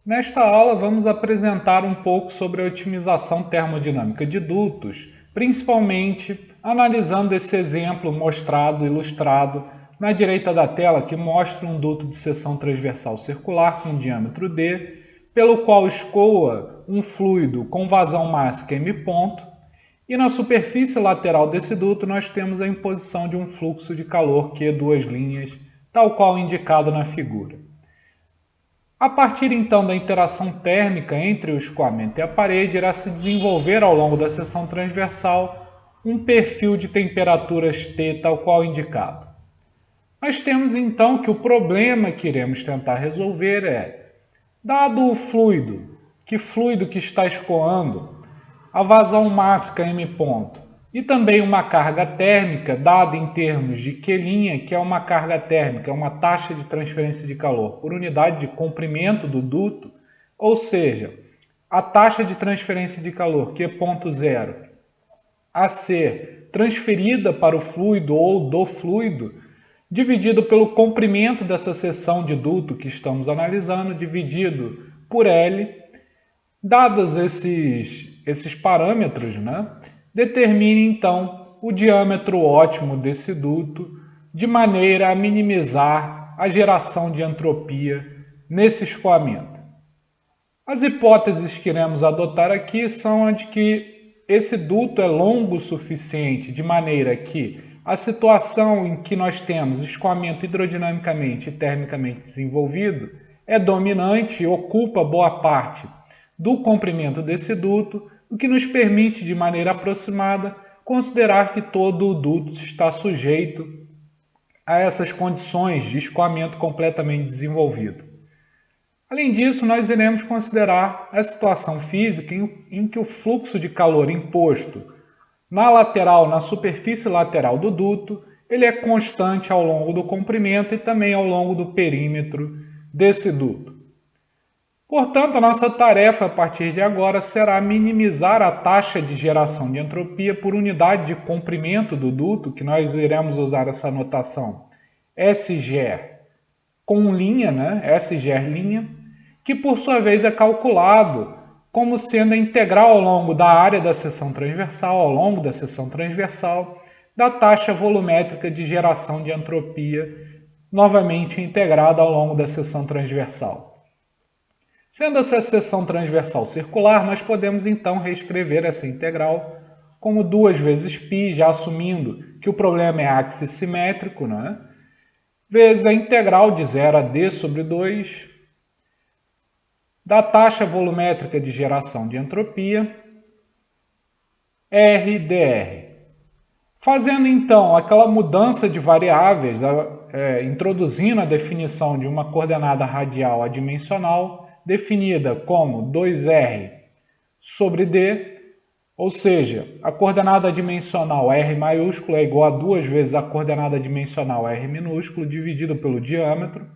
Nesta aula, vamos apresentar um pouco sobre a otimização termodinâmica de dutos, principalmente analisando esse exemplo ilustrado na direita da tela, que mostra um duto de seção transversal circular com diâmetro D, pelo qual escoa um fluido com vazão máxima M ponto, e na superfície lateral desse duto nós temos a imposição de um fluxo de calor Q duas linhas, tal qual indicado na figura. A partir então da interação térmica entre o escoamento e a parede, irá se desenvolver ao longo da seção transversal um perfil de temperaturas T tal qual indicado. Nós temos então que o problema que iremos tentar resolver é, dado o fluido que está escoando, a vazão máxima M ponto, e também uma carga térmica dada em termos de Q', que é uma carga térmica, é uma taxa de transferência de calor por unidade de comprimento do duto, ou seja, a taxa de transferência de calor Q.0 a ser transferida para o fluido ou do fluido, dividido pelo comprimento dessa seção de duto que estamos analisando, dividido por L. Dados esses parâmetros, determine então o diâmetro ótimo desse duto, de maneira a minimizar a geração de entropia nesse escoamento. As hipóteses que iremos adotar aqui são a de que esse duto é longo o suficiente, de maneira que a situação em que nós temos escoamento hidrodinamicamente e termicamente desenvolvido é dominante e ocupa boa parte do comprimento desse duto, o que nos permite, de maneira aproximada, considerar que todo o duto está sujeito a essas condições de escoamento completamente desenvolvido. Além disso, nós iremos considerar a situação física em que o fluxo de calor imposto na superfície lateral do duto, ele é constante ao longo do comprimento e também ao longo do perímetro desse duto. Portanto, a nossa tarefa a partir de agora será minimizar a taxa de geração de entropia por unidade de comprimento do duto, que nós iremos usar essa notação SGR com linha, SGR', que por sua vez é calculado como sendo a integral ao longo da área da seção transversal, da taxa volumétrica de geração de entropia, novamente integrada ao longo da seção transversal. Sendo essa seção transversal circular, nós podemos então reescrever essa integral como 2 vezes π, já assumindo que o problema é áxice simétrico, vezes a integral de 0 a d sobre 2 da taxa volumétrica de geração de entropia, RdR. Fazendo então aquela mudança de variáveis, introduzindo a definição de uma coordenada radial adimensional, definida como 2r sobre d, ou seja, a coordenada dimensional R maiúsculo é igual a 2 vezes a coordenada dimensional R minúsculo dividido pelo diâmetro.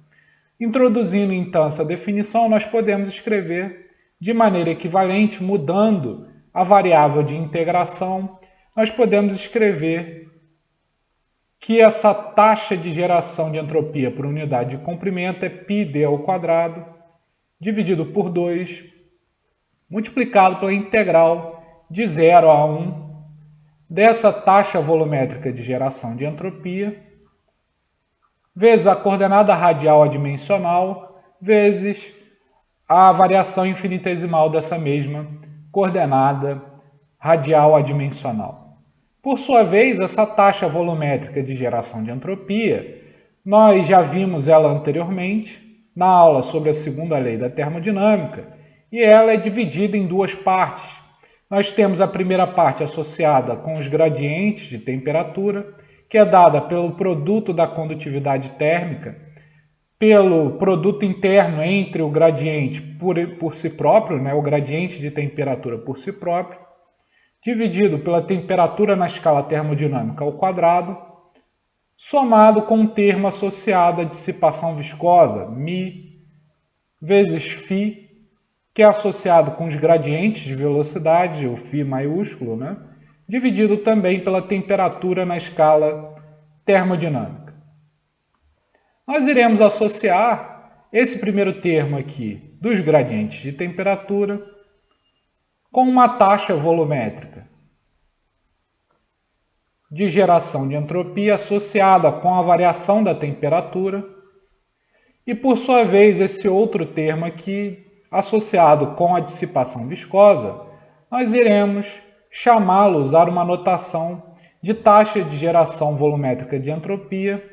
Introduzindo então essa definição, nós podemos escrever de maneira equivalente, mudando a variável de integração, nós podemos escrever que essa taxa de geração de entropia por unidade de comprimento é πd ao quadrado, dividido por 2, multiplicado pela integral de 0 a 1 dessa taxa volumétrica de geração de entropia, vezes a coordenada radial adimensional, vezes a variação infinitesimal dessa mesma coordenada radial adimensional. Por sua vez, essa taxa volumétrica de geração de entropia, nós já vimos ela anteriormente na aula sobre a segunda lei da termodinâmica, e ela é dividida em duas partes. Nós temos a primeira parte associada com os gradientes de temperatura, que é dada pelo produto da condutividade térmica, pelo produto interno entre o gradiente por si próprio, o gradiente de temperatura por si próprio, dividido pela temperatura na escala termodinâmica ao quadrado, somado com um termo associado à dissipação viscosa, μ, vezes φ, que é associado com os gradientes de velocidade, o φ maiúsculo, dividido também pela temperatura na escala termodinâmica. Nós iremos associar esse primeiro termo aqui dos gradientes de temperatura com uma taxa volumétrica de geração de entropia associada com a variação da temperatura e, por sua vez, esse outro termo aqui associado com a dissipação viscosa, nós iremos chamá-lo, usar uma notação de taxa de geração volumétrica de entropia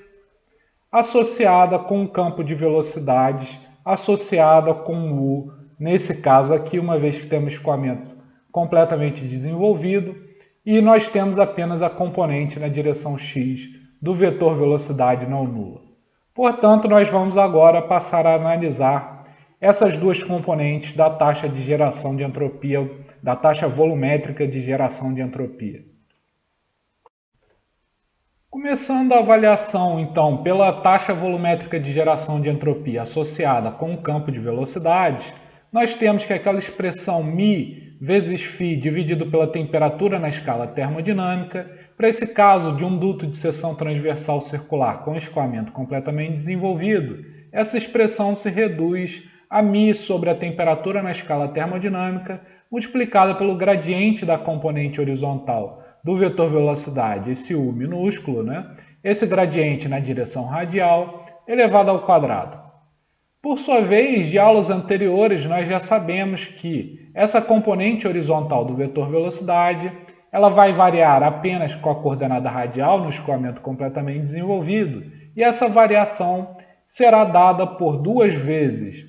associada com um campo de velocidades associada com U, nesse caso aqui, uma vez que temos escoamento completamente desenvolvido e nós temos apenas a componente na direção x do vetor velocidade não nula. Portanto, nós vamos agora passar a analisar essas duas componentes da taxa de geração de entropia, da taxa volumétrica de geração de entropia. Começando a avaliação, então, pela taxa volumétrica de geração de entropia associada com o campo de velocidades, nós temos que aquela expressão μ vezes φ dividido pela temperatura na escala termodinâmica, para esse caso de um duto de seção transversal circular com escoamento completamente desenvolvido, essa expressão se reduz a μ sobre a temperatura na escala termodinâmica, multiplicada pelo gradiente da componente horizontal do vetor velocidade, esse U minúsculo, esse gradiente na direção radial, elevado ao quadrado. Por sua vez, de aulas anteriores, nós já sabemos que essa componente horizontal do vetor velocidade ela vai variar apenas com a coordenada radial no escoamento completamente desenvolvido, e essa variação será dada por duas vezes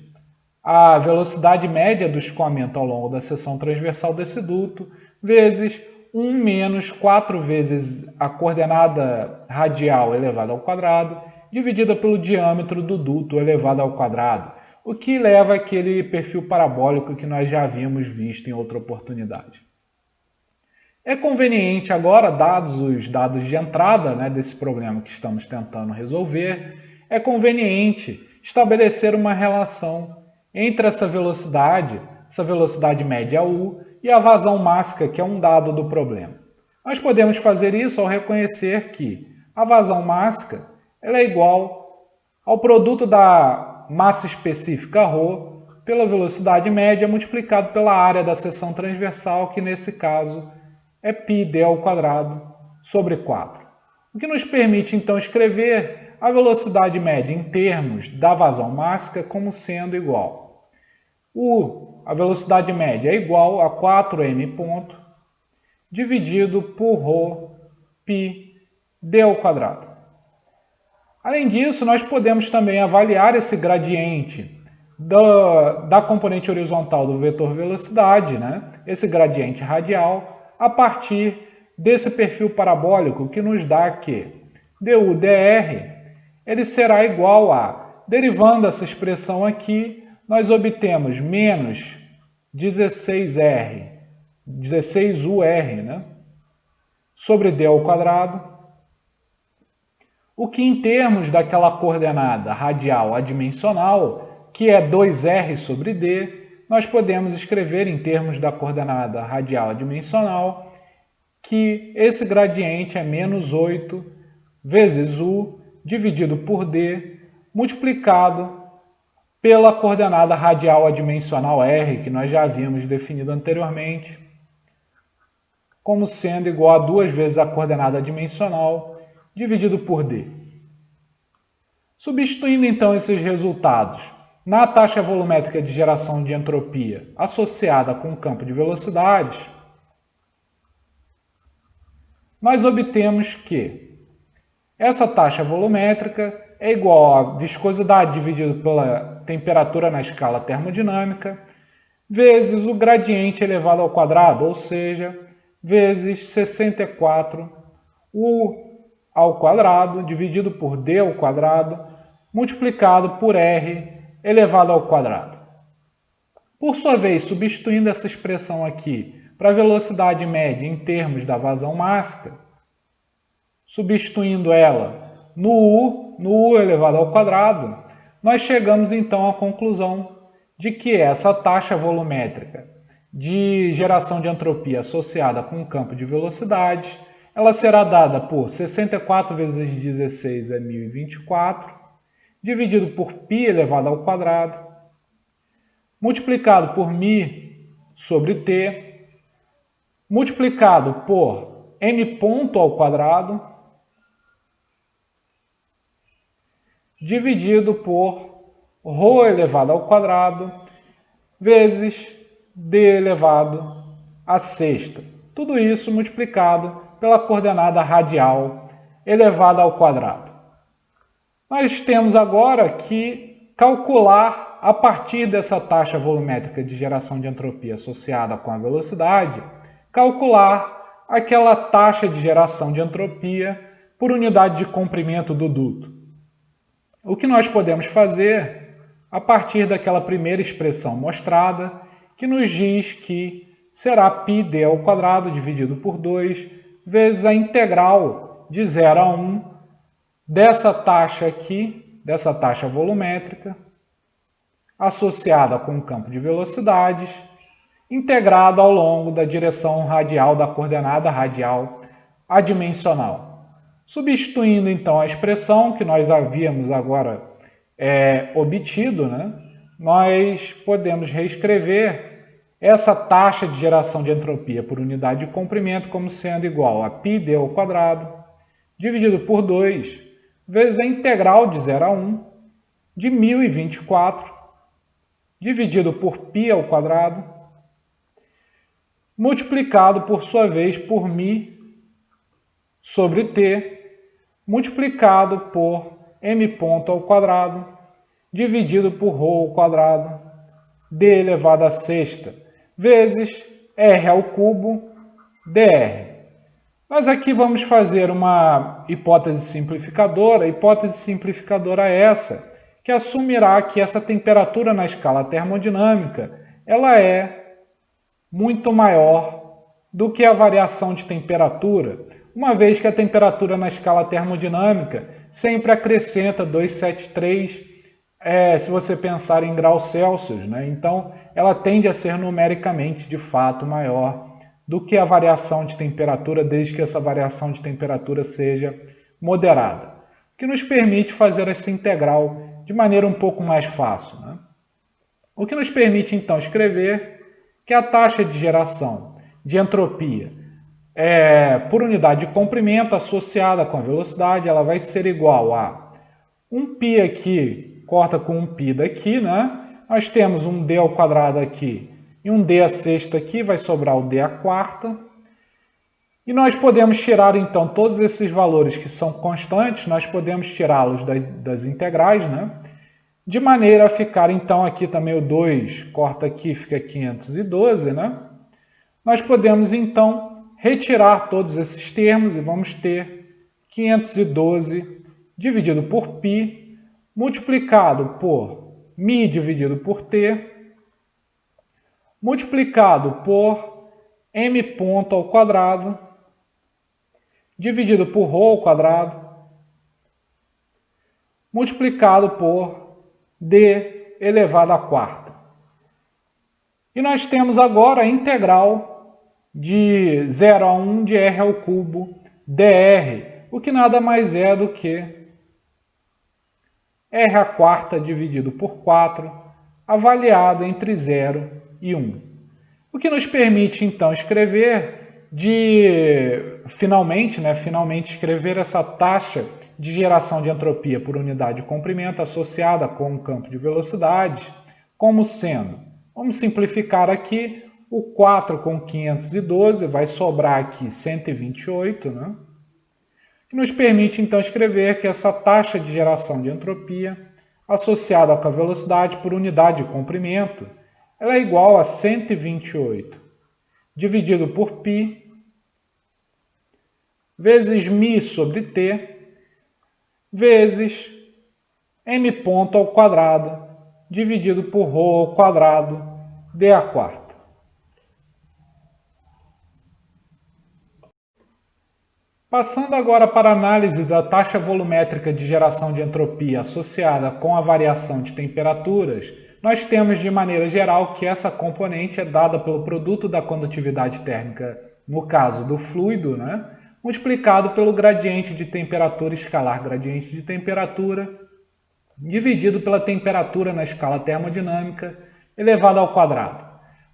a velocidade média do escoamento ao longo da seção transversal desse duto, vezes 1 menos 4 vezes a coordenada radial elevada ao quadrado, dividida pelo diâmetro do duto elevado ao quadrado, o que leva àquele perfil parabólico que nós já havíamos visto em outra oportunidade. É conveniente agora, dados os dados de entrada desse problema que estamos tentando resolver, é conveniente estabelecer uma relação entre essa velocidade média U, e a vazão mássica, que é um dado do problema. Nós podemos fazer isso ao reconhecer que a vazão mássica ela é igual ao produto da massa específica ρ pela velocidade média multiplicado pela área da seção transversal, que nesse caso é πd ao quadrado sobre 4. O que nos permite então escrever a velocidade média em termos da vazão mássica como sendo igual. A velocidade média é igual a 4m ponto dividido por ρ π d ao quadrado. Além disso, nós podemos também avaliar esse gradiente da componente horizontal do vetor velocidade, esse gradiente radial, a partir desse perfil parabólico que nos dá que du dr ele será igual a, derivando essa expressão aqui, nós obtemos menos 16ur, sobre d ao quadrado, o que em termos daquela coordenada radial adimensional, que é 2r sobre d, nós podemos escrever em termos da coordenada radial adimensional que esse gradiente é menos 8 vezes u dividido por d multiplicado pela coordenada radial adimensional r, que nós já havíamos definido anteriormente, como sendo igual a 2 vezes a coordenada adimensional dividido por d. Substituindo então esses resultados na taxa volumétrica de geração de entropia associada com o campo de velocidades, nós obtemos que essa taxa volumétrica é igual a viscosidade dividido pela temperatura na escala termodinâmica, vezes o gradiente elevado ao quadrado, ou seja, vezes 64 U ao quadrado dividido por D ao quadrado, multiplicado por R elevado ao quadrado. Por sua vez, substituindo essa expressão aqui para a velocidade média em termos da vazão mássica, substituindo ela no U elevado ao quadrado, nós chegamos então à conclusão de que essa taxa volumétrica de geração de entropia associada com o campo de velocidades, ela será dada por 64 vezes 16 é 1024, dividido por π elevado ao quadrado, multiplicado por μ sobre t, multiplicado por m ponto ao quadrado, dividido por ρ elevado ao quadrado, vezes d elevado à sexta. Tudo isso multiplicado pela coordenada radial elevada ao quadrado. Nós temos agora que calcular, a partir dessa taxa volumétrica de geração de entropia associada com a velocidade, calcular aquela taxa de geração de entropia por unidade de comprimento do duto. O que nós podemos fazer a partir daquela primeira expressão mostrada, que nos diz que será πd ao quadrado dividido por 2 vezes a integral de 0 a 1 dessa taxa aqui, dessa taxa volumétrica, associada com o campo de velocidades, integrada ao longo da direção radial da coordenada radial adimensional. Substituindo então a expressão que nós havíamos agora obtido, né, nós podemos reescrever essa taxa de geração de entropia por unidade de comprimento como sendo igual a πd ao quadrado dividido por 2 vezes a integral de 0 a 1 de 1024 dividido por π ao quadrado, multiplicado por sua vez por μ sobre t, multiplicado por m ponto ao quadrado, dividido por ρ ao quadrado, d elevado à sexta, vezes r ao cubo dr. Nós aqui vamos fazer uma hipótese simplificadora essa, que assumirá que essa temperatura na escala termodinâmica ela é muito maior do que a variação de temperatura, uma vez que a temperatura na escala termodinâmica sempre acrescenta 273, se você pensar em graus Celsius, né? Então ela tende a ser numericamente, de fato, maior do que a variação de temperatura, desde que essa variação de temperatura seja moderada, o que nos permite fazer essa integral de maneira um pouco mais fácil, né? O que nos permite, então, escrever que a taxa de geração de entropia por unidade de comprimento associada com a velocidade, ela vai ser igual a 1π aqui, corta com 1π daqui, né? Nós temos um d ao quadrado aqui e um d à sexta aqui, vai sobrar o d à quarta. E nós podemos tirar, então, todos esses valores que são constantes, nós podemos tirá-los das integrais, né? De maneira a ficar, então, aqui também o 2, corta aqui, fica 512, né? Nós podemos, então, retirar todos esses termos e vamos ter 512 dividido por π, multiplicado por μ dividido por t, multiplicado por m ponto ao quadrado, dividido por ρ ao quadrado, multiplicado por d elevado à quarta. E nós temos agora a integral de 0 a 1 de r ao cubo dr, o que nada mais é do que r à quarta dividido por 4, avaliado entre 0 e 1. O que nos permite, então, escrever finalmente escrever essa taxa de geração de entropia por unidade de comprimento associada com o campo de velocidade, como sendo, vamos simplificar aqui, o 4 com 512, vai sobrar aqui 128, né? Que nos permite, então, escrever que essa taxa de geração de entropia associada com a velocidade por unidade de comprimento, ela é igual a 128 dividido por π vezes μ sobre t vezes m ponto ao quadrado dividido por ρ ao quadrado d à quarta. Passando agora para a análise da taxa volumétrica de geração de entropia associada com a variação de temperaturas, nós temos de maneira geral que essa componente é dada pelo produto da condutividade térmica, no caso do fluido, né, multiplicado pelo gradiente de temperatura escalar gradiente de temperatura dividido pela temperatura na escala termodinâmica elevado ao quadrado.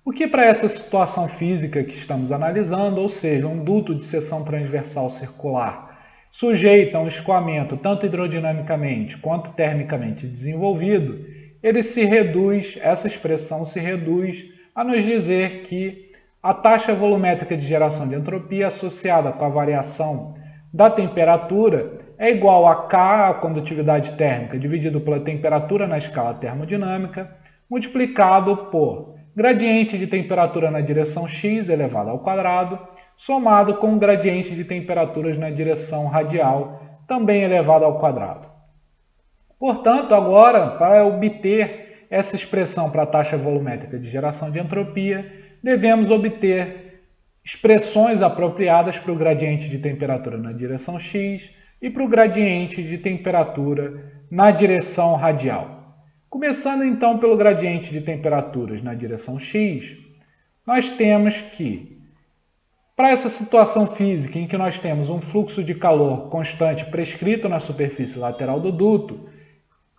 O que para essa situação física que estamos analisando, ou seja, um duto de seção transversal circular, sujeito a um escoamento tanto hidrodinamicamente quanto termicamente desenvolvido, essa expressão se reduz a nos dizer que a taxa volumétrica de geração de entropia associada com a variação da temperatura é igual a K, a condutividade térmica, dividido pela temperatura na escala termodinâmica, multiplicado por gradiente de temperatura na direção x elevado ao quadrado, somado com o gradiente de temperaturas na direção radial, também elevado ao quadrado. Portanto, agora, para obter essa expressão para a taxa volumétrica de geração de entropia, devemos obter expressões apropriadas para o gradiente de temperatura na direção x e para o gradiente de temperatura na direção radial. Começando então pelo gradiente de temperaturas na direção x, nós temos que, para essa situação física em que nós temos um fluxo de calor constante prescrito na superfície lateral do duto,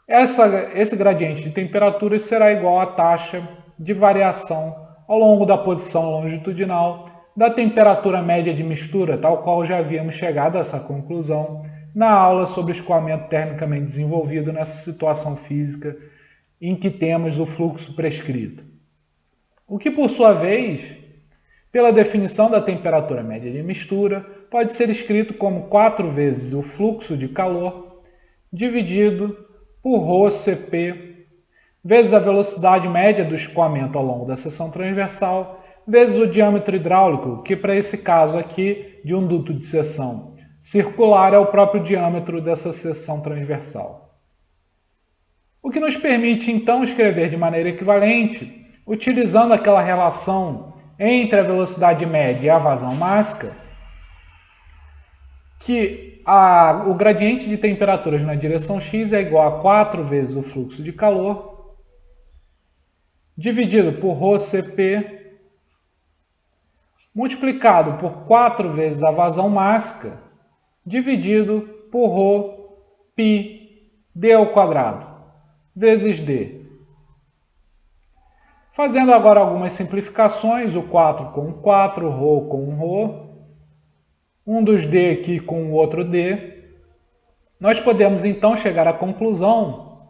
esse gradiente de temperaturas será igual à taxa de variação ao longo da posição longitudinal da temperatura média de mistura, tal qual já havíamos chegado a essa conclusão na aula sobre escoamento termicamente desenvolvido nessa situação física em que temos o fluxo prescrito. O que, por sua vez, pela definição da temperatura média de mistura, pode ser escrito como 4 vezes o fluxo de calor dividido por ρCp, vezes a velocidade média do escoamento ao longo da seção transversal, vezes o diâmetro hidráulico, que para esse caso aqui de um duto de seção circular é o próprio diâmetro dessa seção transversal. O que nos permite então escrever de maneira equivalente, utilizando aquela relação entre a velocidade média e a vazão mássica, que o gradiente de temperaturas na direção x é igual a 4 vezes o fluxo de calor, dividido por ρCp, multiplicado por 4 vezes a vazão mássica, dividido por ρ d ao quadrado, vezes d. Fazendo agora algumas simplificações, o 4 com o 4, ρ com o ρ, um dos d aqui com o outro d, nós podemos então chegar à conclusão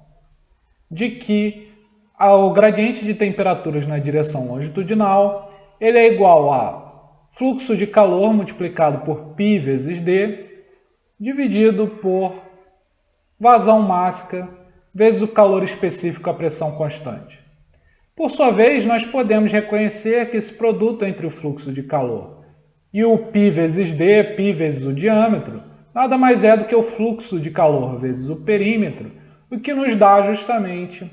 de que o gradiente de temperaturas na direção longitudinal ele é igual a fluxo de calor multiplicado por π vezes d, dividido por vazão mássica vezes o calor específico à pressão constante. Por sua vez, nós podemos reconhecer que esse produto entre o fluxo de calor e o π vezes d, π vezes o diâmetro, nada mais é do que o fluxo de calor vezes o perímetro, o que nos dá justamente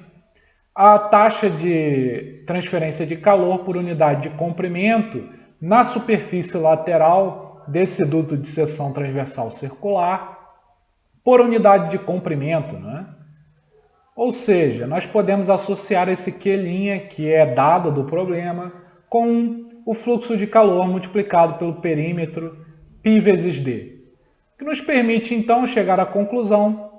a taxa de transferência de calor por unidade de comprimento na superfície lateral desse duto de seção transversal circular por unidade de comprimento, né? Ou seja, nós podemos associar esse Q', que é dado do problema, com o fluxo de calor multiplicado pelo perímetro π vezes d, que nos permite então chegar à conclusão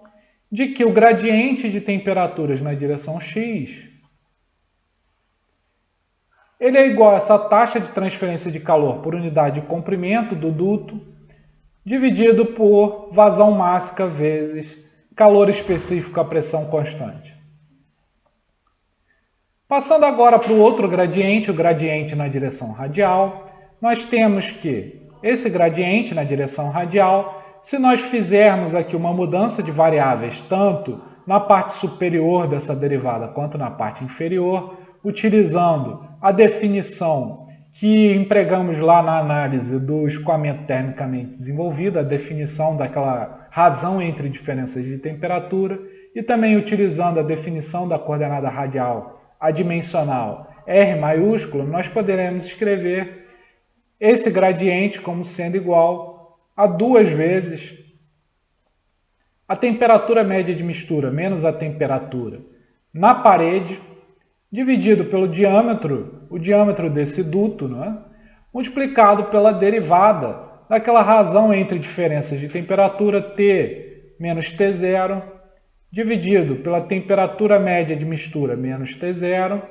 de que o gradiente de temperaturas na direção x ele é igual a essa taxa de transferência de calor por unidade de comprimento do duto, dividido por vazão mássica vezes calor específico à pressão constante. Passando agora para o outro gradiente, o gradiente na direção radial, nós temos que esse gradiente na direção radial, se nós fizermos aqui uma mudança de variáveis tanto na parte superior dessa derivada quanto na parte inferior, utilizando a definição que empregamos lá na análise do escoamento termicamente desenvolvido, a definição daquela razão entre diferenças de temperatura, e também utilizando a definição da coordenada radial adimensional R maiúsculo, nós poderemos escrever esse gradiente como sendo igual a 2 vezes a temperatura média de mistura menos a temperatura na parede, dividido pelo diâmetro, o diâmetro desse duto, né? Multiplicado pela derivada daquela razão entre diferenças de temperatura T menos T0, dividido pela temperatura média de mistura menos T0,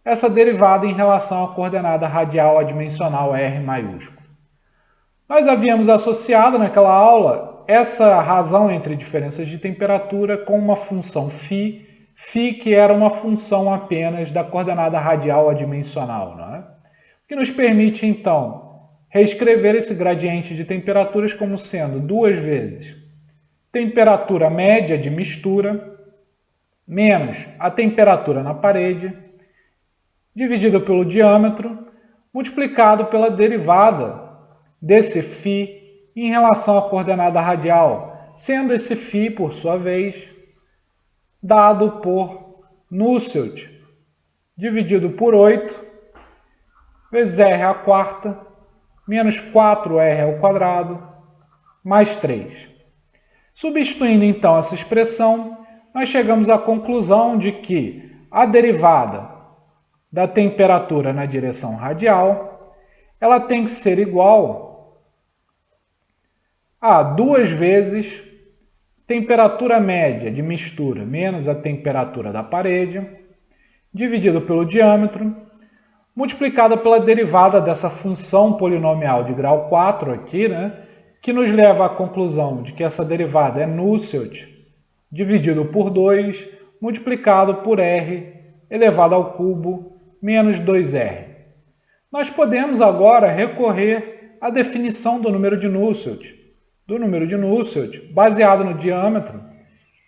essa derivada em relação à coordenada radial adimensional R maiúsculo. Nós havíamos associado naquela aula essa razão entre diferenças de temperatura com uma função φ, que era uma função apenas da coordenada radial adimensional, não é? O que nos permite, então, reescrever esse gradiente de temperaturas como sendo 2 vezes temperatura média de mistura menos a temperatura na parede, dividido pelo diâmetro, multiplicado pela derivada desse φ em relação à coordenada radial, sendo esse φ, por sua vez, dado por Nusselt, dividido por 8, vezes r à quarta, menos 4r ao quadrado, mais 3. Substituindo então essa expressão, nós chegamos à conclusão de que a derivada da temperatura na direção radial, ela tem que ser igual a 2 vezes temperatura média de mistura menos a temperatura da parede, dividido pelo diâmetro, multiplicada pela derivada dessa função polinomial de grau 4 aqui, né, que nos leva à conclusão de que essa derivada é Nusselt, dividido por 2, multiplicado por r elevado ao cubo menos 2r. Nós podemos agora recorrer à definição do número de Nusselt, baseado no diâmetro,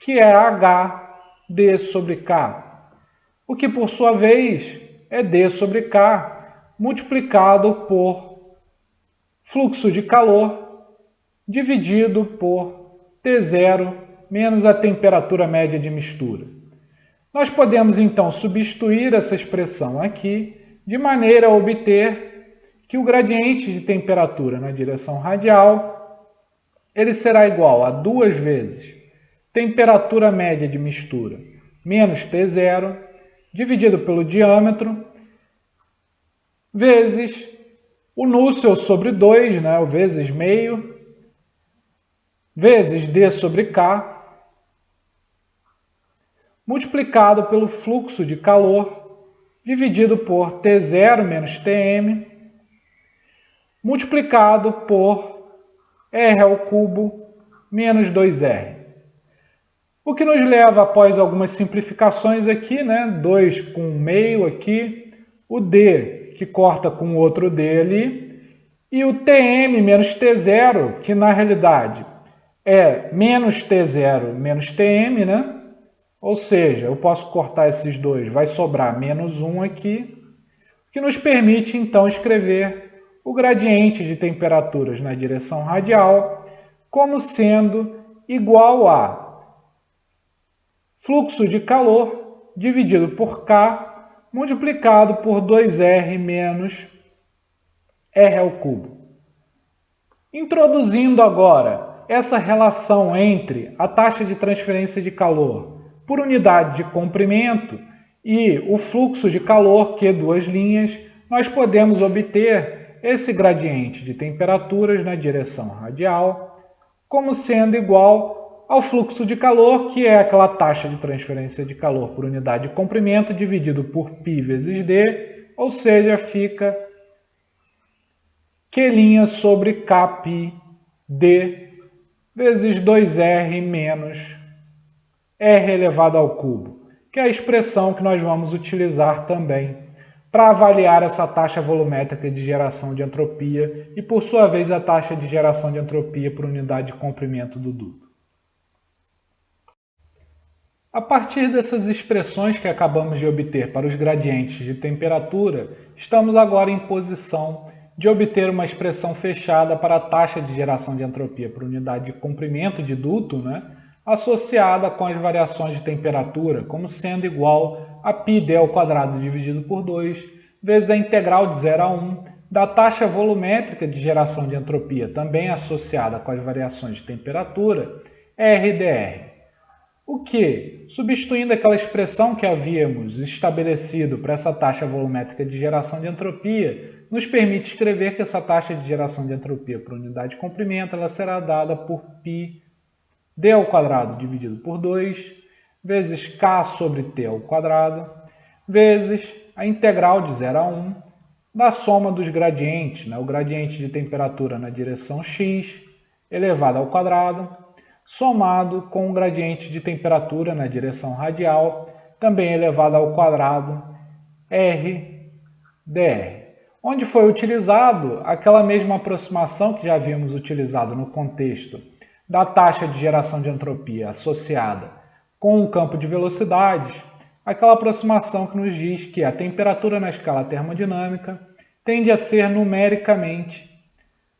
que é hd sobre k, o que por sua vez é d sobre k multiplicado por fluxo de calor dividido por T0 menos a temperatura média de mistura. Nós podemos então substituir essa expressão aqui de maneira a obter que o gradiente de temperatura na direção radial ele será igual a 2 vezes temperatura média de mistura menos T0 dividido pelo diâmetro vezes o Nusselt sobre 2, né, o vezes meio, vezes d sobre k, multiplicado pelo fluxo de calor, dividido por T0 menos Tm, multiplicado por r ao cubo menos 2r. O que nos leva, após algumas simplificações aqui, né, 2 com meio aqui, o d que corta com o outro d ali, e o Tm menos T0, que na realidade é menos T0 menos Tm, né? Ou seja, eu posso cortar esses dois, vai sobrar menos 1 aqui, que nos permite então escrever o gradiente de temperaturas na direção radial como sendo igual a fluxo de calor dividido por K multiplicado por 2R menos R ao cubo. Introduzindo agora essa relação entre a taxa de transferência de calor por unidade de comprimento e o fluxo de calor, que é 2 linhas, nós podemos obter esse gradiente de temperaturas na direção radial como sendo igual ao fluxo de calor, que é aquela taxa de transferência de calor por unidade de comprimento dividido por π vezes d, ou seja, fica Q' sobre Kπ d vezes 2R menos R elevado ao cubo, que é a expressão que nós vamos utilizar também para avaliar essa taxa volumétrica de geração de entropia e, por sua vez, a taxa de geração de entropia por unidade de comprimento do duto. A partir dessas expressões que acabamos de obter para os gradientes de temperatura, estamos agora em posição de obter uma expressão fechada para a taxa de geração de entropia por unidade de comprimento de duto, né, associada com as variações de temperatura, como sendo igual a πd ao quadrado dividido por 2, vezes a integral de 0 a 1 da taxa volumétrica de geração de entropia, também associada com as variações de temperatura, RdR. O que, substituindo aquela expressão que havíamos estabelecido para essa taxa volumétrica de geração de entropia, nos permite escrever que essa taxa de geração de entropia por unidade de comprimento ela será dada por π d ao quadrado dividido por 2, vezes k sobre t ao quadrado, vezes a integral de 0 a 1 da soma dos gradientes, o gradiente de temperatura na direção x elevado ao quadrado, somado com o gradiente de temperatura na direção radial, também elevado ao quadrado, r dr, onde foi utilizado aquela mesma aproximação que já havíamos utilizado no contexto da taxa de geração de entropia associada com o campo de velocidades, aquela aproximação que nos diz que a temperatura na escala termodinâmica tende a ser numericamente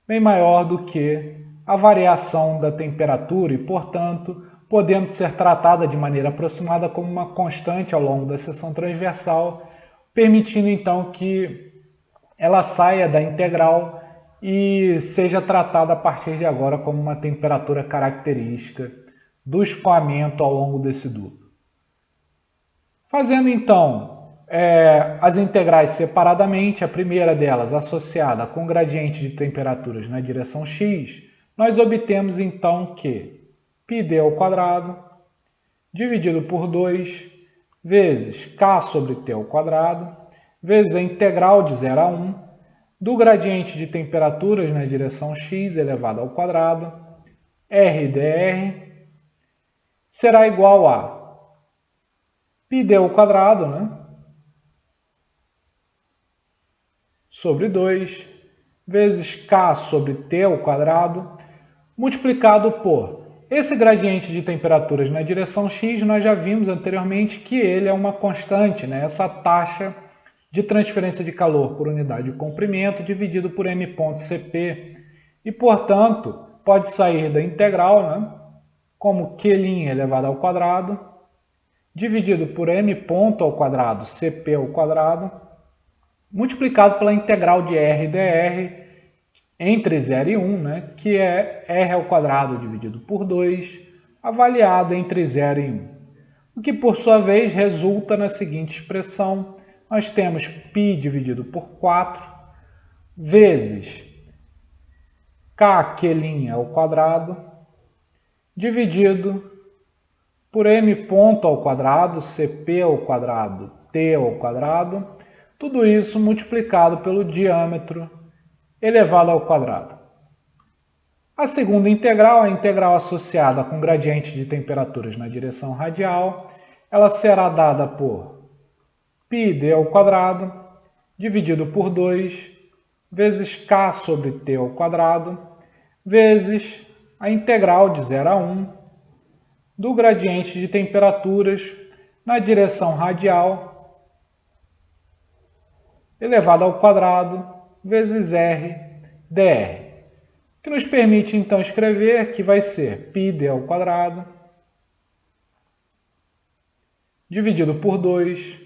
bem maior do que a variação da temperatura e, portanto, podendo ser tratada de maneira aproximada como uma constante ao longo da seção transversal, permitindo então que ela saia da integral e seja tratada a partir de agora como uma temperatura característica do escoamento ao longo desse duto. Fazendo então as integrais separadamente, a primeira delas associada com gradiente de temperaturas na direção x, nós obtemos então que πd ao quadrado dividido por 2 vezes k sobre t ao quadrado vezes a integral de 0 a 1 do gradiente de temperaturas na direção x elevado ao quadrado, r dr, será igual a πd ao quadrado, sobre 2, vezes k sobre t ao quadrado, multiplicado por esse gradiente de temperaturas na direção x, nós já vimos anteriormente que ele é uma constante, essa taxa de transferência de calor por unidade de comprimento dividido por m.Cp. E, portanto, pode sair da integral, como Q' elevado ao quadrado, dividido por m ponto ao quadrado, Cp ao quadrado, multiplicado pela integral de r dr entre 0 e 1, que é r ao quadrado dividido por 2, avaliado entre 0 e 1. O que, por sua vez, resulta na seguinte expressão: nós temos π dividido por 4 vezes kq' ao quadrado dividido por m ponto ao quadrado, Cp ao quadrado, t ao quadrado, tudo isso multiplicado pelo diâmetro elevado ao quadrado. A segunda integral, a integral associada com gradiente de temperaturas na direção radial, ela será dada por πd ao quadrado dividido por 2 vezes k sobre t ao quadrado vezes a integral de 0 a 1 do gradiente de temperaturas na direção radial elevado ao quadrado vezes r dr, que nos permite então escrever que vai ser πd ao quadrado dividido por 2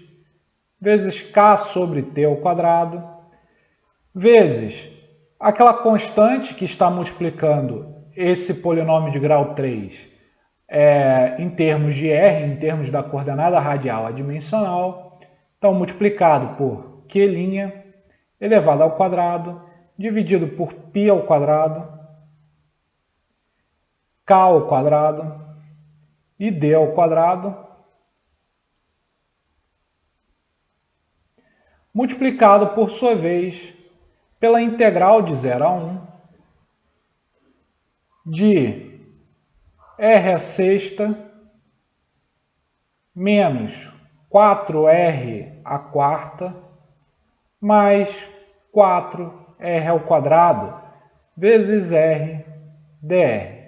vezes k sobre t ao quadrado vezes aquela constante que está multiplicando esse polinômio de grau 3 em termos de r, em termos da coordenada radial adimensional, então multiplicado por Q' elevado ao quadrado, dividido por π ao quadrado, k ao quadrado e d ao quadrado, multiplicado por sua vez pela integral de 0 a 1 de r à sexta menos 4r à quarta mais 4r ao quadrado vezes r dr.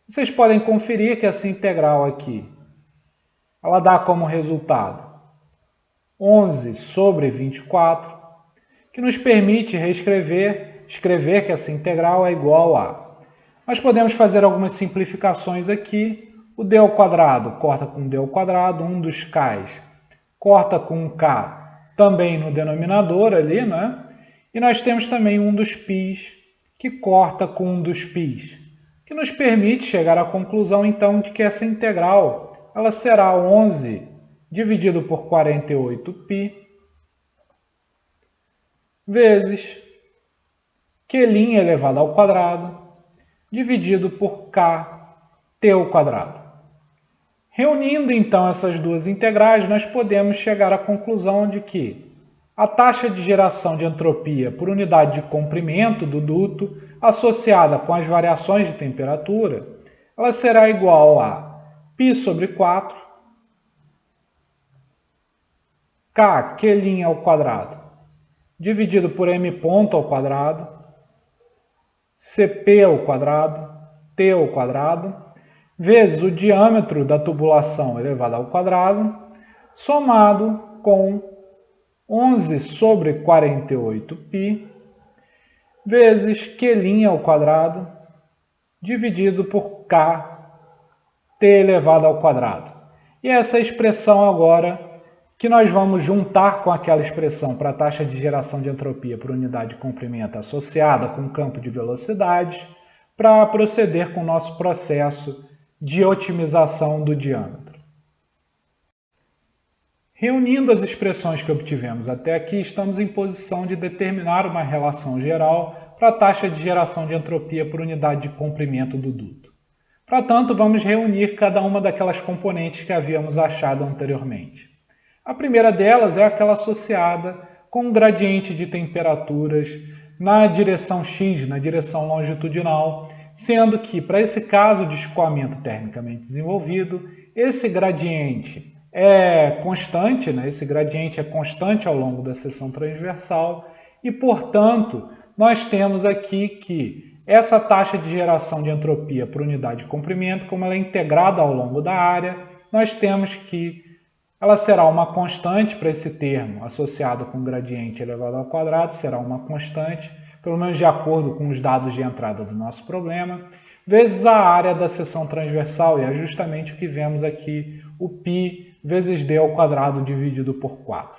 Vocês podem conferir que essa integral aqui, ela dá como resultado 11 sobre 24, que nos permite escrever que essa integral é igual a... Nós podemos fazer algumas simplificações aqui. O d ao quadrado corta com d ao quadrado, um dos k's corta com um k também no denominador ali, E nós temos também um dos π's que corta com um dos π's, que nos permite chegar à conclusão então de que essa integral ela será 11 dividido por 48π vezes Q' elevado ao quadrado dividido por k t ao quadrado. Reunindo então essas duas integrais, nós podemos chegar à conclusão de que a taxa de geração de entropia por unidade de comprimento do duto, associada com as variações de temperatura, ela será igual a π sobre 4, K Q' ao quadrado, dividido por m ponto ao quadrado, Cp ao quadrado, T ao quadrado, vezes o diâmetro da tubulação elevado ao quadrado, somado com 11 sobre 48π, vezes Q' ao quadrado, dividido por K, T elevado ao quadrado. E essa expressão agora, que nós vamos juntar com aquela expressão para a taxa de geração de entropia por unidade de comprimento associada com o campo de velocidades, para proceder com o nosso processo de otimização do diâmetro. Reunindo as expressões que obtivemos até aqui, estamos em posição de determinar uma relação geral para a taxa de geração de entropia por unidade de comprimento do duto. Para tanto, vamos reunir cada uma daquelas componentes que havíamos achado anteriormente. A primeira delas é aquela associada com o gradiente de temperaturas na direção x, na direção longitudinal, sendo que, para esse caso de escoamento termicamente desenvolvido, esse gradiente é constante, esse gradiente é constante ao longo da seção transversal e, portanto, nós temos aqui que essa taxa de geração de entropia por unidade de comprimento, como ela é integrada ao longo da área, nós temos que ela será uma constante para esse termo associado com gradiente elevado ao quadrado, será uma constante, pelo menos de acordo com os dados de entrada do nosso problema, vezes a área da seção transversal, e é justamente o que vemos aqui, o π vezes d ao quadrado dividido por 4.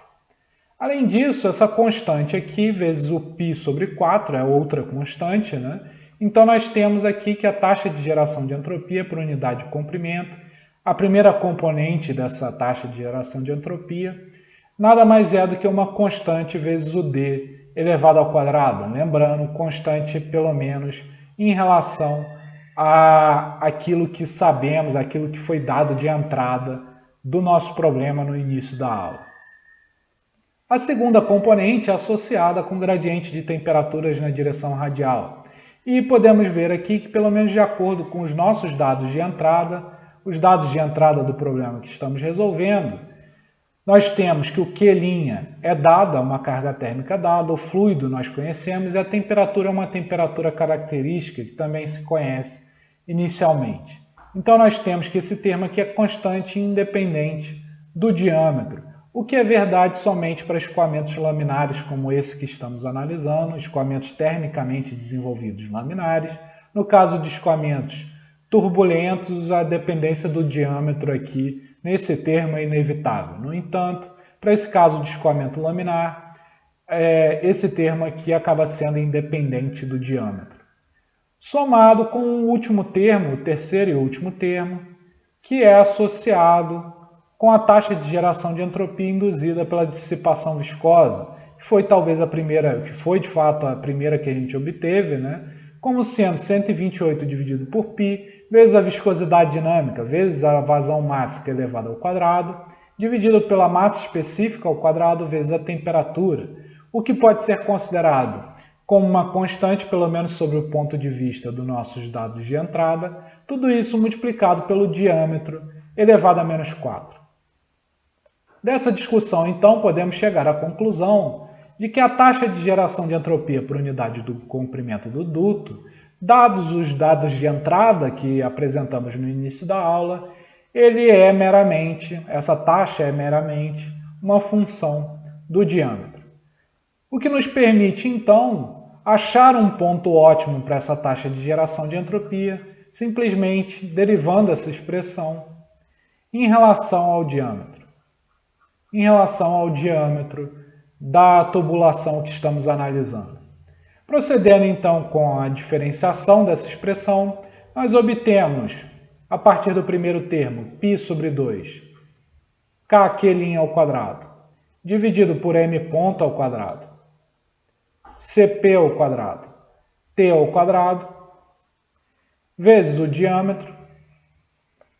Além disso, essa constante aqui, vezes o π sobre 4, é outra constante, Então nós temos aqui que a taxa de geração de entropia por unidade de comprimento, a primeira componente dessa taxa de geração de entropia, nada mais é do que uma constante vezes o d elevado ao quadrado. Lembrando, constante pelo menos em relação àquilo que sabemos, aquilo que foi dado de entrada do nosso problema no início da aula. A segunda componente é associada com gradiente de temperaturas na direção radial. E podemos ver aqui que, pelo menos de acordo com os nossos dados de entrada, os dados de entrada do problema que estamos resolvendo, nós temos que o Q' é dado, é uma carga térmica dada, o fluido nós conhecemos e a temperatura é uma temperatura característica que também se conhece inicialmente. Então nós temos que esse termo aqui é constante e independente do diâmetro, o que é verdade somente para escoamentos laminares como esse que estamos analisando, escoamentos termicamente desenvolvidos laminares. No caso de escoamentos turbulentos, a dependência do diâmetro aqui, nesse termo, é inevitável. No entanto, para esse caso de escoamento laminar, esse termo aqui acaba sendo independente do diâmetro. Somado com o último termo, o terceiro e último termo, que é associado com a taxa de geração de entropia induzida pela dissipação viscosa, que foi talvez a primeira, que foi de fato a primeira que a gente obteve, como sendo 128 dividido por π, vezes a viscosidade dinâmica, vezes a vazão mássica elevada ao quadrado, dividido pela massa específica ao quadrado, vezes a temperatura, o que pode ser considerado como uma constante, pelo menos sobre o ponto de vista dos nossos dados de entrada, tudo isso multiplicado pelo diâmetro elevado a menos 4. Dessa discussão, então, podemos chegar à conclusão de que a taxa de geração de entropia por unidade do comprimento do duto, dados os dados de entrada que apresentamos no início da aula, essa taxa é meramente uma função do diâmetro. O que nos permite, então, achar um ponto ótimo para essa taxa de geração de entropia, simplesmente derivando essa expressão em relação ao diâmetro. Em relação ao diâmetro da tubulação que estamos analisando. Procedendo então com a diferenciação dessa expressão, nós obtemos, a partir do primeiro termo, π sobre 2, Kq' ao quadrado, dividido por m ponto ao quadrado, Cp ao quadrado, T ao quadrado, vezes o diâmetro,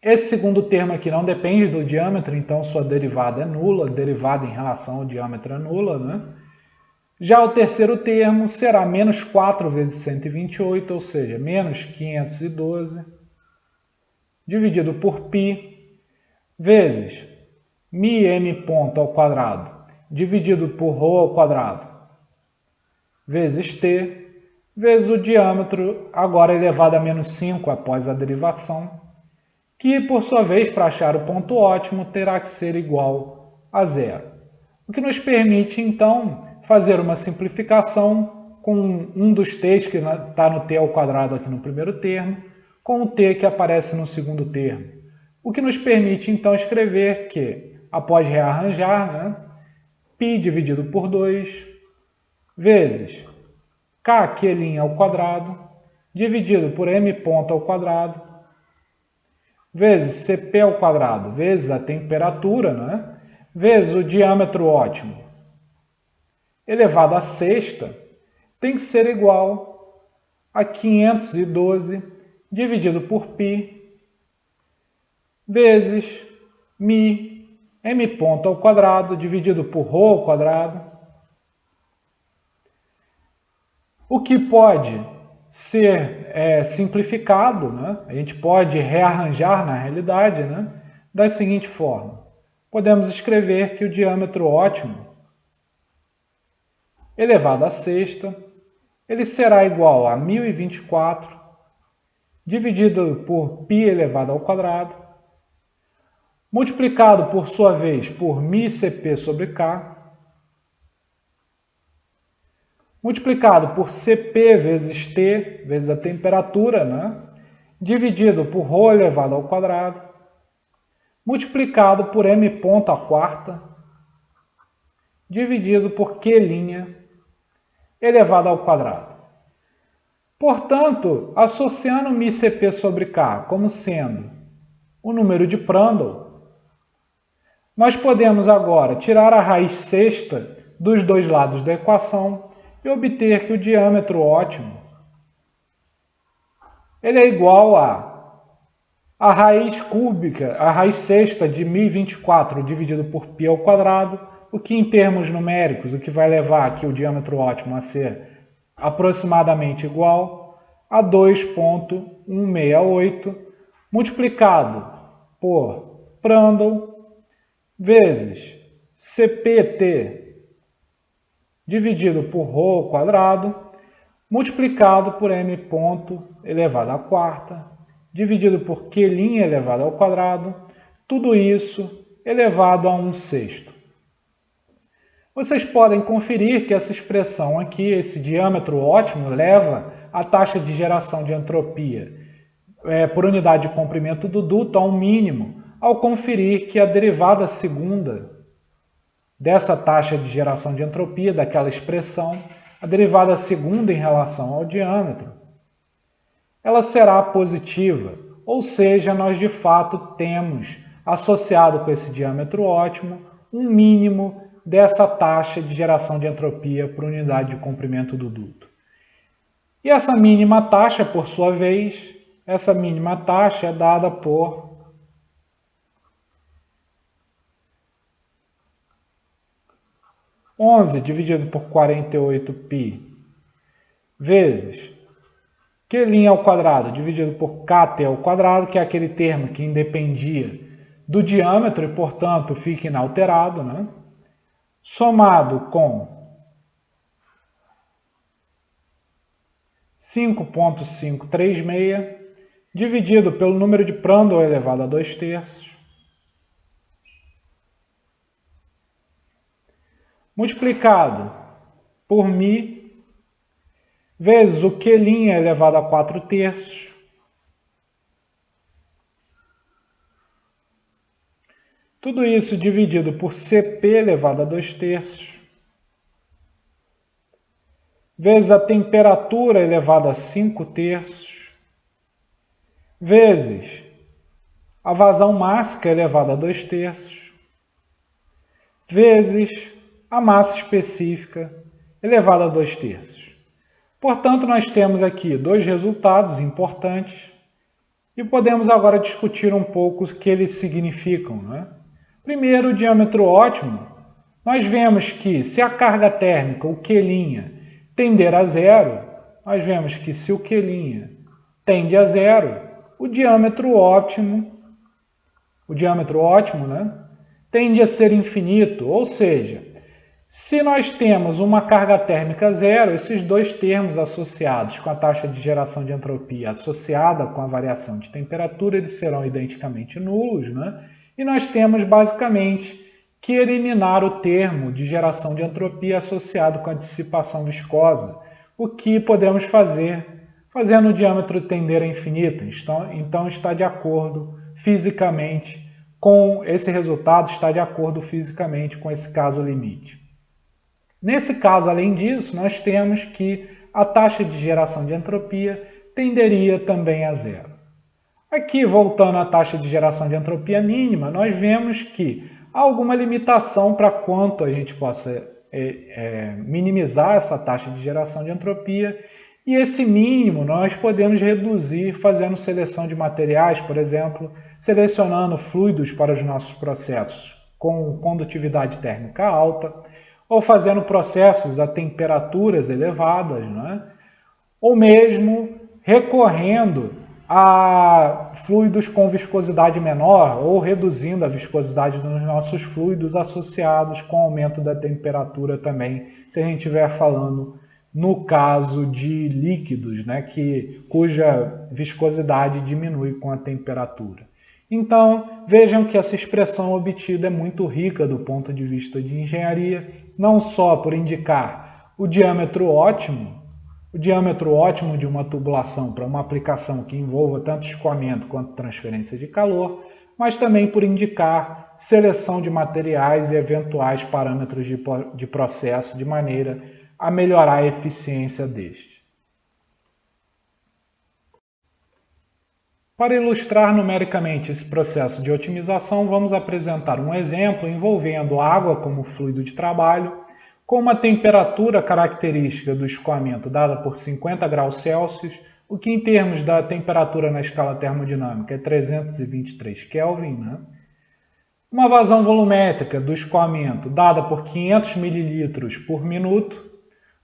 Esse segundo termo aqui não depende do diâmetro, então sua derivada é nula, derivada em relação ao diâmetro é nula, né? Já o terceiro termo será menos 4 vezes 128, ou seja, menos 512, dividido por π, vezes μm ponto ao quadrado, dividido por ρ ao quadrado, vezes t, vezes o diâmetro, agora elevado a menos 5 após a derivação, que, por sua vez, para achar o ponto ótimo, terá que ser igual a zero. O que nos permite, então, fazer uma simplificação com um dos t's que está no t ao quadrado aqui no primeiro termo, com o t que aparece no segundo termo. O que nos permite, então, escrever que, após rearranjar, né, π dividido por 2, vezes k ao quadrado, dividido por m ponto ao quadrado, vezes Cp ao quadrado, vezes a temperatura, né? Vezes o diâmetro ótimo, elevado à sexta, tem que ser igual a 512 dividido por π, vezes m ponto ao quadrado, dividido por ρ ao quadrado, o que pode ser simplificado, né? A gente pode rearranjar na realidade, né? Da seguinte forma. Podemos escrever que o diâmetro ótimo elevado à sexta, ele será igual a 1024 dividido por π elevado ao quadrado, multiplicado por sua vez por μCp sobre k, multiplicado por Cp vezes T, vezes a temperatura, né? Dividido por ρ elevado ao quadrado, multiplicado por m ponto à quarta, dividido por Q' elevado ao quadrado. Portanto, associando μCp sobre k como sendo o número de Prandtl, nós podemos agora tirar a raiz sexta dos dois lados da equação e obter que o diâmetro ótimo ele é igual a raiz cúbica, a raiz sexta de 1024 dividido por π ao quadrado, o que em termos numéricos, o que vai levar aqui o diâmetro ótimo a ser aproximadamente igual a 2,168 multiplicado por Prandtl vezes CPT dividido por ρ ao quadrado, multiplicado por m ponto elevado à quarta, dividido por Q' elevado ao quadrado, tudo isso elevado a 1/6. Vocês podem conferir que essa expressão aqui, esse diâmetro ótimo, leva a taxa de geração de entropia por unidade de comprimento do duto a um mínimo, ao conferir que a derivada segunda dessa taxa de geração de entropia, daquela expressão, a derivada segunda em relação ao diâmetro, ela será positiva, ou seja, nós de fato temos associado com esse diâmetro ótimo um mínimo dessa taxa de geração de entropia por unidade de comprimento do duto. E essa mínima taxa, por sua vez, essa mínima taxa é dada por 11 dividido por 48π vezes Q' ao quadrado dividido por KT ao quadrado, que é aquele termo que independia do diâmetro e, portanto, fica inalterado, né? Somado com 5,536 dividido pelo número de Prandtl elevado a 2/3, multiplicado por μ vezes o Q' elevado a 4/3, tudo isso dividido por Cp elevado a 2/3, vezes a temperatura elevada a 5/3, vezes a vazão mássica elevada a 2/3, vezes a massa específica elevada a 2/3. Portanto, nós temos aqui dois resultados importantes E podemos agora discutir um pouco o que eles significam, né? Primeiro, o diâmetro ótimo. Nós vemos que se a carga térmica, o Q', tender a zero, nós vemos que se o Q' tende a zero, o diâmetro ótimo, né, tende a ser infinito, ou seja, se nós temos uma carga térmica zero, esses dois termos associados com a taxa de geração de entropia associada com a variação de temperatura, eles serão identicamente nulos, né? E nós temos basicamente que eliminar o termo de geração de entropia associado com a dissipação viscosa, o que podemos fazer fazendo o diâmetro tender a infinito. Então está de acordo fisicamente com esse resultado, está de acordo fisicamente com esse caso limite. Nesse caso, além disso, nós temos que a taxa de geração de entropia tenderia também a zero. Aqui, voltando à taxa de geração de entropia mínima, nós vemos que há alguma limitação para quanto a gente possa minimizar essa taxa de geração de entropia, e esse mínimo nós podemos reduzir fazendo seleção de materiais, por exemplo, selecionando fluidos para os nossos processos com condutividade térmica alta, ou fazendo processos a temperaturas elevadas, né? Ou mesmo recorrendo a fluidos com viscosidade menor ou reduzindo a viscosidade dos nossos fluidos associados com o aumento da temperatura também, se a gente estiver falando no caso de líquidos, né, cuja viscosidade diminui com a temperatura. Então, vejam que essa expressão obtida é muito rica do ponto de vista de engenharia, não só por indicar o diâmetro ótimo de uma tubulação para uma aplicação que envolva tanto escoamento quanto transferência de calor, mas também por indicar seleção de materiais e eventuais parâmetros de processo de maneira a melhorar a eficiência deste. Para ilustrar numericamente esse processo de otimização, vamos apresentar um exemplo envolvendo água como fluido de trabalho, com uma temperatura característica do escoamento dada por 50 graus Celsius, o que em termos da temperatura na escala termodinâmica é 323 Kelvin, né? Uma vazão volumétrica do escoamento dada por 500 ml por minuto,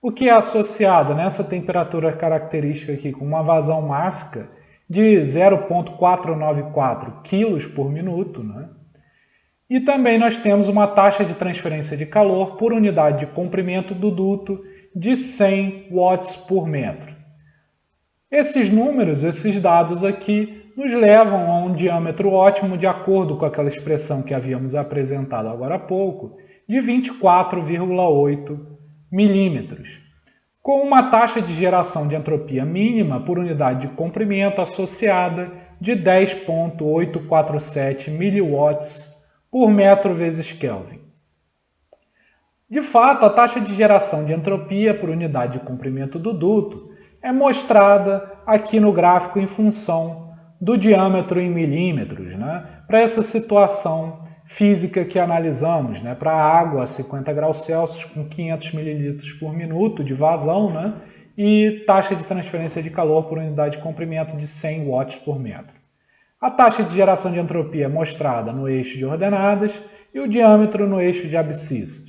o que é associado nessa temperatura característica aqui com uma vazão mássica de 0,494 kg por minuto, né? E também nós temos uma taxa de transferência de calor por unidade de comprimento do duto de 100 watts por metro. Esses números, esses dados aqui, nos levam a um diâmetro ótimo de acordo com aquela expressão que havíamos apresentado agora há pouco, de 24,8 milímetros, com uma taxa de geração de entropia mínima por unidade de comprimento associada de 10,847 miliwatts por metro vezes Kelvin. De fato, a taxa de geração de entropia por unidade de comprimento do duto é mostrada aqui no gráfico em função do diâmetro em milímetros, né? Para essa situação física que analisamos, né? Para a água a 50 graus Celsius com 500 ml por minuto de vazão, né? E taxa de transferência de calor por unidade de comprimento de 100 watts por metro. A taxa de geração de entropia é mostrada no eixo de ordenadas e o diâmetro no eixo de abscissas.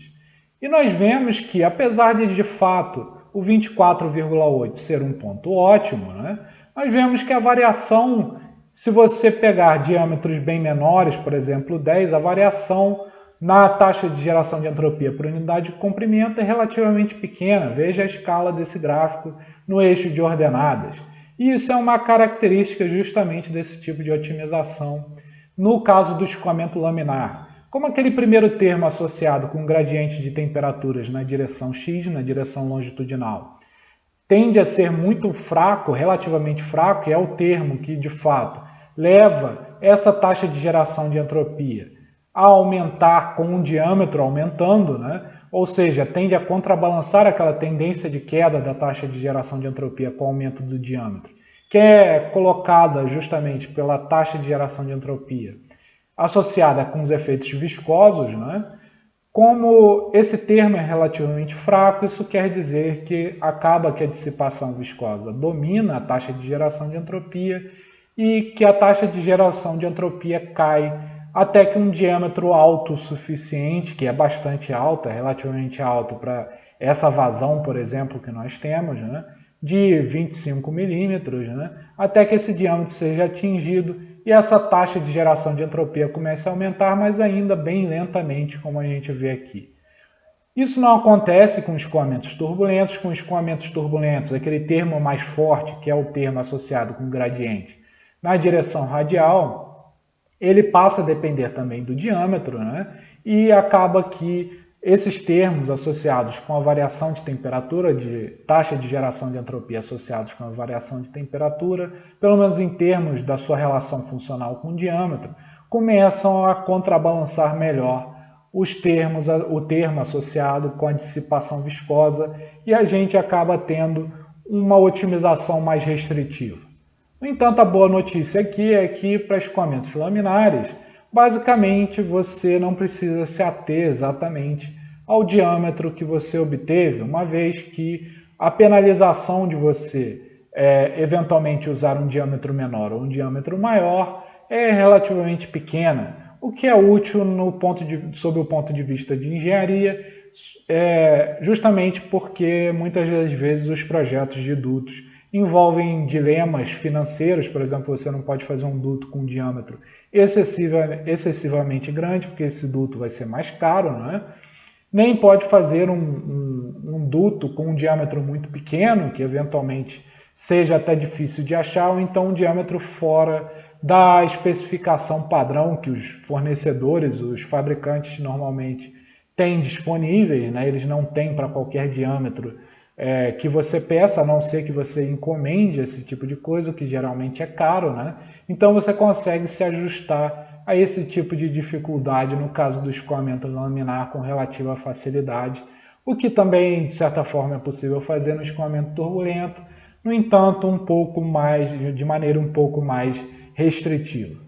E nós vemos que, apesar de fato, o 24,8 ser um ponto ótimo, né, nós vemos que a variação, se você pegar diâmetros bem menores, por exemplo 10, a variação na taxa de geração de entropia por unidade de comprimento é relativamente pequena. Veja a escala desse gráfico no eixo de ordenadas. E isso é uma característica justamente desse tipo de otimização no caso do escoamento laminar. Como aquele primeiro termo associado com um gradiente de temperaturas na direção x, na direção longitudinal, tende a ser muito fraco, relativamente fraco, e é o termo que, de fato, leva essa taxa de geração de entropia a aumentar com um diâmetro aumentando, né? Ou seja, tende a contrabalançar aquela tendência de queda da taxa de geração de entropia com o aumento do diâmetro, que é colocada justamente pela taxa de geração de entropia associada com os efeitos viscosos, né? Como esse termo é relativamente fraco, isso quer dizer que acaba que a dissipação viscosa domina a taxa de geração de entropia e que a taxa de geração de entropia cai até que um diâmetro alto o suficiente, que é bastante alto, é relativamente alto para essa vazão, por exemplo, que nós temos, né, de 25 milímetros, né, até que esse diâmetro seja atingido e essa taxa de geração de entropia comece a aumentar, mas ainda bem lentamente, como a gente vê aqui. Isso não acontece com escoamentos turbulentos. Com escoamentos turbulentos, aquele termo mais forte, que é o termo associado com gradiente, na direção radial, ele passa a depender também do diâmetro, né? E acaba que esses termos associados com a variação de temperatura, de taxa de geração de entropia associados com a variação de temperatura, pelo menos em termos da sua relação funcional com o diâmetro, começam a contrabalançar melhor o termo associado com a dissipação viscosa e a gente acaba tendo uma otimização mais restritiva. No entanto, a boa notícia aqui é que para escoamentos laminares, basicamente você não precisa se ater exatamente ao diâmetro que você obteve, uma vez que a penalização de você eventualmente usar um diâmetro menor ou um diâmetro maior é relativamente pequena, o que é útil sob o ponto de vista de engenharia, justamente porque muitas das vezes os projetos de dutos envolvem dilemas financeiros. Por exemplo, você não pode fazer um duto com um diâmetro excessivamente grande, porque esse duto vai ser mais caro, não é? Nem pode fazer um duto com um diâmetro muito pequeno, que eventualmente seja até difícil de achar, ou então um diâmetro fora da especificação padrão que os fornecedores, os fabricantes normalmente têm disponíveis, né? Eles não têm para qualquer diâmetro que você peça, a não ser que você encomende esse tipo de coisa, que geralmente é caro, né? Então você consegue se ajustar a esse tipo de dificuldade no caso do escoamento laminar com relativa facilidade, o que também, de certa forma, é possível fazer no escoamento turbulento, no entanto, de maneira um pouco mais restritiva.